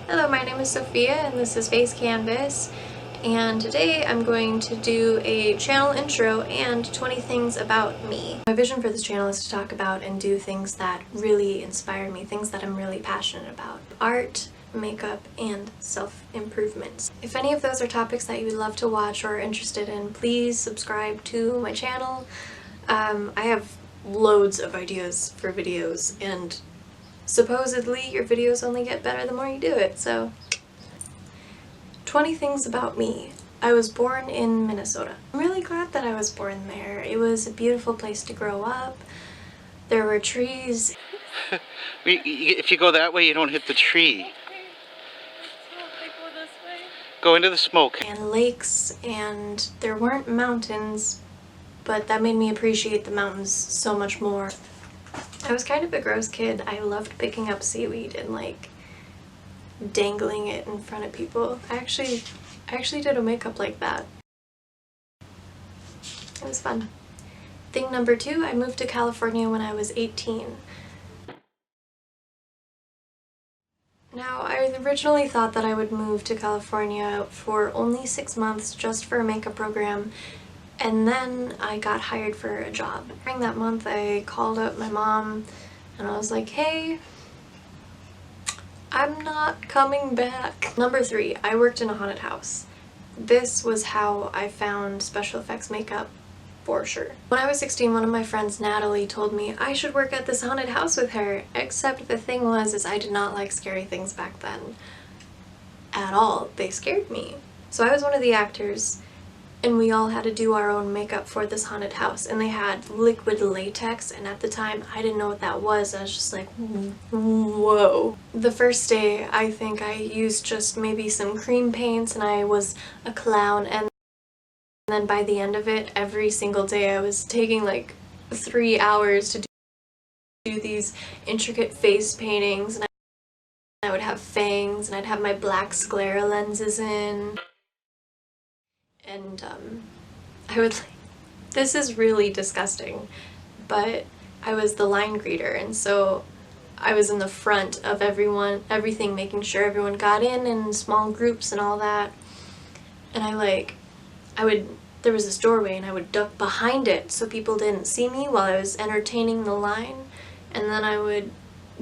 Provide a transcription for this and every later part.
Hello, my name is Sophia and this is Face Canvas, and today I'm going to do a channel intro and 20 things about me. My vision for this channel is to talk about and do things that really inspire me, things that I'm really passionate about. Art, makeup, and self-improvement. If any of those are topics that you would love to watch or are interested in, please subscribe to my channel. I have loads of ideas for videos, and supposedly your videos only get better the more you do it, so 20 things about me. I was born in Minnesota. I'm really glad that I was born there. It was a beautiful place to grow up. There were trees. If you go that way, you don't hit the tree. Go into the smoke. And lakes, and there weren't mountains, but that made me appreciate the mountains so much more. I was kind of a gross kid. I loved picking up seaweed and like dangling it in front of people. I actually did a makeup like that. It was fun. Thing number 2, I moved to California when I was 18. Now, I originally thought that I would move to California for only 6 months just for a makeup program, and then I got hired for a job. During that month, I called up my mom and I was like, hey, I'm not coming back. Number 3, I worked in a haunted house. This was how I found special effects makeup for sure. When I was 16, one of my friends, Natalie, told me I should work at this haunted house with her, except the thing was I did not like scary things back then at all. They scared me. So I was one of the actors, and we all had to do our own makeup for this haunted house, and they had liquid latex, and at the time I didn't know what that was. I was just like, whoa. The first day I think I used just maybe some cream paints and I was a clown, and then by the end of it, every single day I was taking like 3 hours to do these intricate face paintings, and I would have fangs and I'd have my black sclera lenses in. And I would, this is really disgusting, but I was the line greeter, and so I was in the front of everything, making sure everyone got in small groups and all that. And there was this doorway and I would duck behind it so people didn't see me while I was entertaining the line, and then I would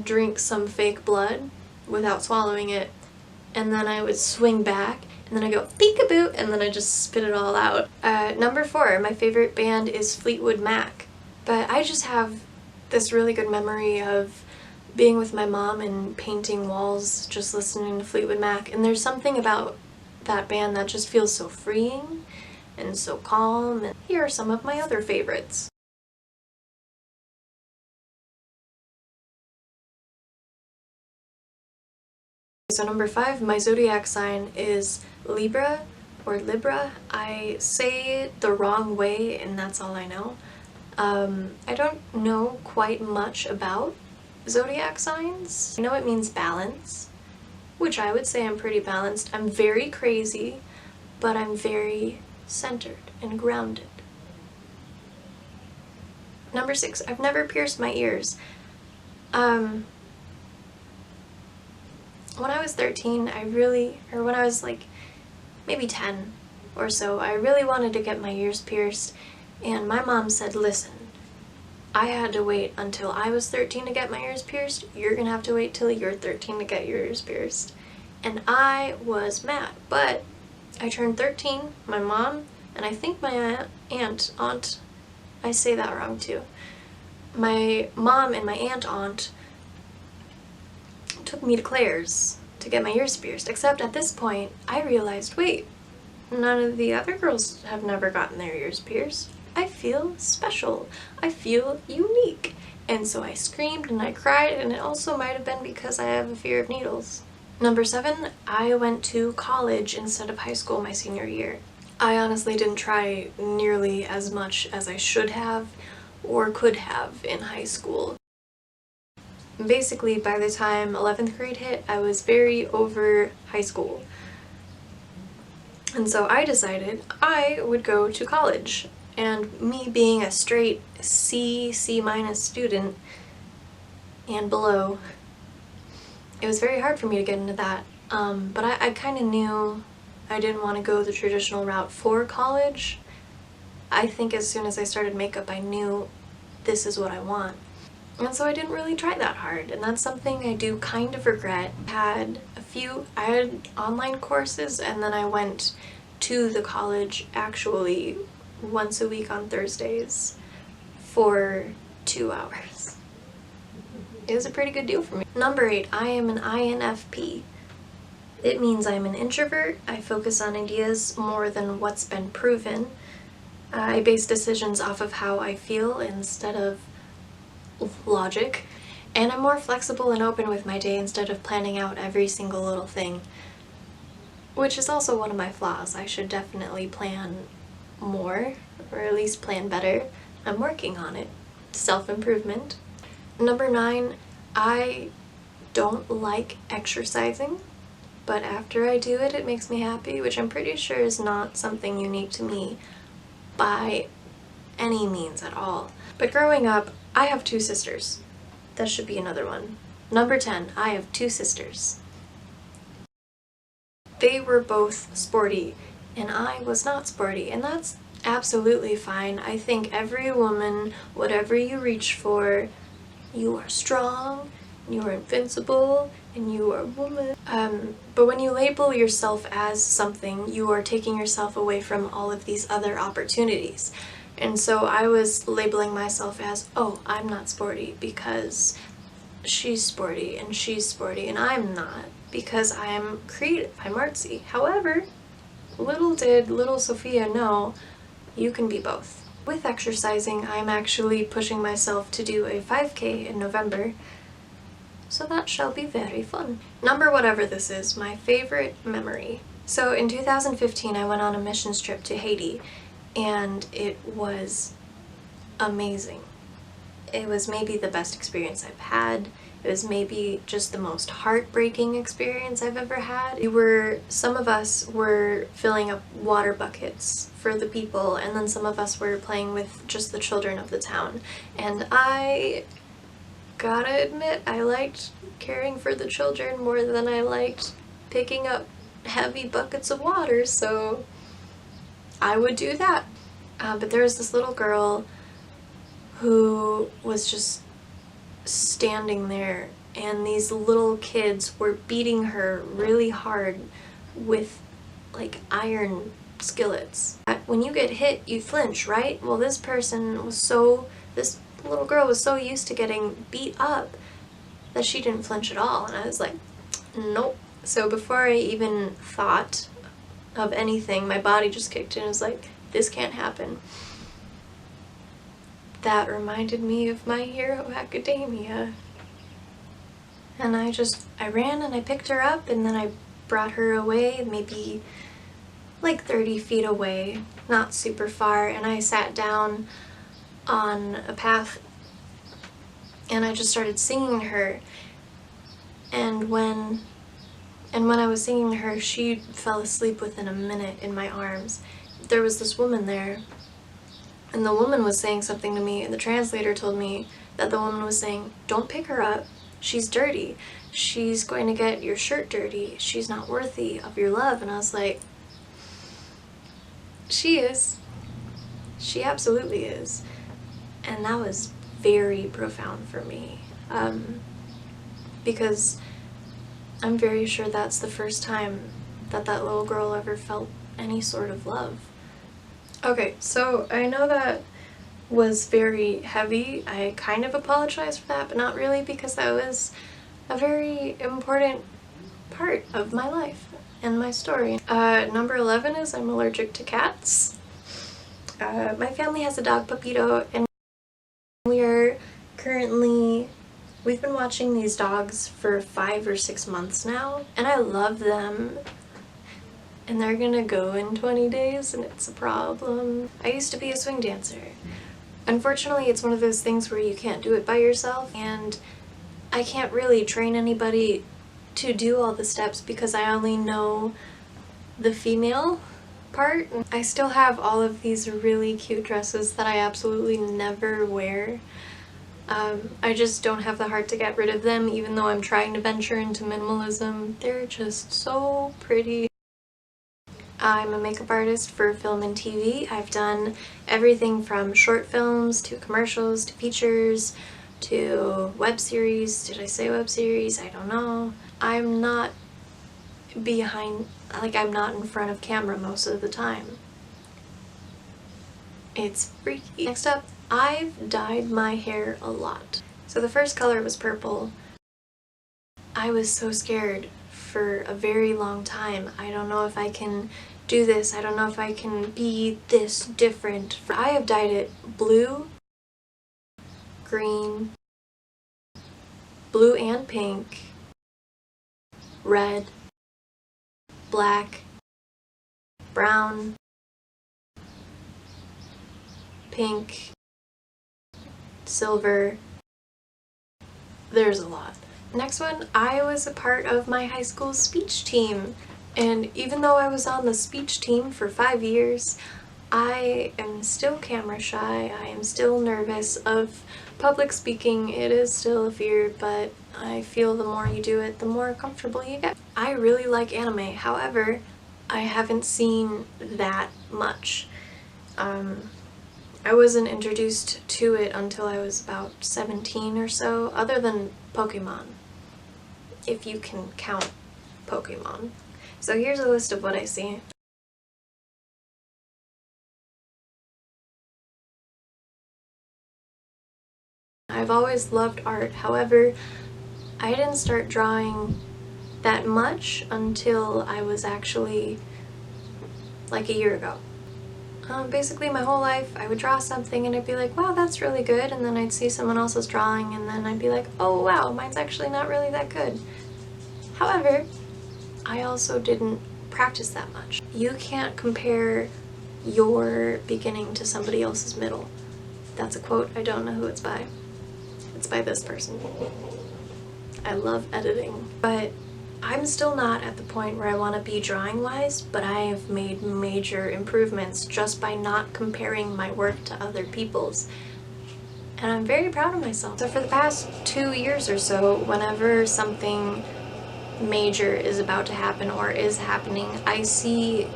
drink some fake blood without swallowing it, and then I would swing back, and then I go peekaboo, and then I just spit it all out. Number 4, my favorite band is Fleetwood Mac. But I just have this really good memory of being with my mom and painting walls, just listening to Fleetwood Mac, and there's something about that band that just feels so freeing and so calm. And here are some of my other favorites. So number 5, my zodiac sign is Libra or Libra. I say it the wrong way and that's all I know. I don't know quite much about zodiac signs. I know it means balance, which I would say I'm pretty balanced. I'm very crazy, but I'm very centered and grounded. Number 6, I've never pierced my ears. When I was 13, when I was like maybe 10 or so, I really wanted to get my ears pierced, and my mom said, listen, I had to wait until I was 13 to get my ears pierced. You're gonna have to wait till you're 13 to get your ears pierced. And I was mad, but I turned 13, my mom, and I think my aunt, I say that wrong too. My mom and my aunt took me to Claire's to get my ears pierced, except at this point I realized, wait, none of the other girls have never gotten their ears pierced. I feel special. I feel unique. And so I screamed and I cried, and it also might have been because I have a fear of needles. Number 7, I went to college instead of high school my senior year. I honestly didn't try nearly as much as I should have or could have in high school. Basically, by the time 11th grade hit, I was very over high school. And so I decided I would go to college. And me being a straight C minus student and below, it was very hard for me to get into that. But I kind of knew I didn't want to go the traditional route for college. I think as soon as I started makeup, I knew this is what I want. And so I didn't really try that hard, and that's something I do kind of regret. I had online courses, and then I went to the college actually once a week on Thursdays for 2 hours. It was a pretty good deal for me. Number 8, I am an INFP. It means I'm an introvert. I focus on ideas more than what's been proven. I base decisions off of how I feel instead of logic, and I'm more flexible and open with my day instead of planning out every single little thing, which is also one of my flaws. I should definitely plan more, or at least plan better. I'm working on it. Self-improvement. Number 9, I don't like exercising, but after I do it, it makes me happy, which I'm pretty sure is not something unique to me by any means at all. But growing up, I have 2 sisters. That should be another one. Number 10, I have 2 sisters. They were both sporty, and I was not sporty, and that's absolutely fine. I think every woman, whatever you reach for, you are strong, you are invincible, and you are a woman. But when you label yourself as something, you are taking yourself away from all of these other opportunities. And so I was labeling myself as, oh, I'm not sporty because she's sporty and she's sporty, and I'm not because I'm creative, I'm artsy. However, little did little Sophia know, you can be both. With exercising, I'm actually pushing myself to do a 5K in November, so that shall be very fun. Number whatever this is, my favorite memory. So in 2015, I went on a missions trip to Haiti, and it was amazing. It was maybe the best experience I've had. It was maybe just the most heartbreaking experience I've ever had. Some of us were filling up water buckets for the people, and then some of us were playing with just the children of the town. And I gotta admit, I liked caring for the children more than I liked picking up heavy buckets of water, so I would do that. But there was this little girl who was just standing there, and these little kids were beating her really hard with like iron skillets. When you get hit, you flinch, right? Well, this little girl was so used to getting beat up that she didn't flinch at all, and I was like, nope. So before I even thought of anything, my body just kicked in and was like, this can't happen. That reminded me of My Hero Academia. And I ran and I picked her up, and then I brought her away, maybe like 30 feet away, not super far, and I sat down on a path and I just started singing to her. And when I was singing to her, she fell asleep within a minute in my arms. There was this woman there, and the woman was saying something to me, and the translator told me that the woman was saying, don't pick her up, she's dirty, she's going to get your shirt dirty, she's not worthy of your love. And I was like, she is. She absolutely is. And that was very profound for me, because I'm very sure that's the first time that little girl ever felt any sort of love. Okay, so I know that was very heavy. I kind of apologize for that, but not really, because that was a very important part of my life and my story. Number 11 is I'm allergic to cats. My family has a dog, Pepito, and we've been watching these dogs for 5 or 6 months now, and I love them. And they're gonna go in 20 days, and it's a problem. I used to be a swing dancer. Unfortunately, it's one of those things where you can't do it by yourself, and I can't really train anybody to do all the steps because I only know the female part. I still have all of these really cute dresses that I absolutely never wear. I just don't have the heart to get rid of them, even though I'm trying to venture into minimalism. They're just so pretty. I'm a makeup artist for film and TV. I've done everything from short films to commercials to features to web series. Did I say web series? I don't know. I'm not I'm not in front of camera most of the time. It's freaky. Next up, I've dyed my hair a lot. So the first color was purple. I was so scared for a very long time. I don't know if I can do this. I don't know if I can be this different. I have dyed it blue, green, blue and pink, red, black, brown, pink, silver. There's a lot. Next one, I was a part of my high school speech team. And even though I was on the speech team for 5 years, I am still camera shy. I am still nervous of public speaking. It is still a fear, but I feel the more you do it, the more comfortable you get. I really like anime. However, I haven't seen that much. I wasn't introduced to it until I was about 17 or so, other than Pokemon, if you can count Pokemon. So here's a list of what I see. I've always loved art, however, I didn't start drawing that much until I was actually like a year ago. Basically my whole life I would draw something and I'd be like, wow, that's really good, and then I'd see someone else's drawing and then I'd be like, oh wow, mine's actually not really that good. However, I also didn't practice that much. You can't compare your beginning to somebody else's middle. That's a quote. I don't know who it's by. It's by this person. I love editing, but I'm still not at the point where I want to be drawing-wise, but I have made major improvements just by not comparing my work to other people's. And I'm very proud of myself. So for the past 2 years or so, whenever something major is about to happen or is happening, I see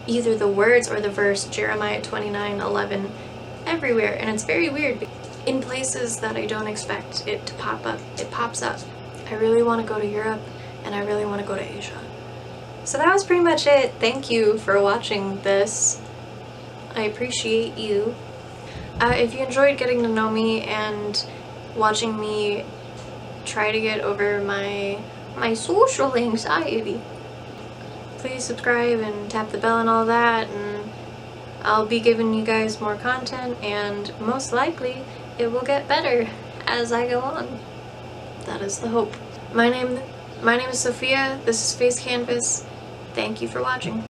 either the words or the verse Jeremiah 29:11 everywhere, and it's very weird. In places that I don't expect it to pop up, it pops up. I really want to go to Europe and I really want to go to Asia. So that was pretty much it. Thank you for watching this. I appreciate you. If you enjoyed getting to know me and watching me try to get over my social anxiety, please subscribe and tap the bell and all that, and I'll be giving you guys more content, and most likely it will get better as I go on. That is the hope. My name is Sophia. This is Face Canvas. Thank you for watching.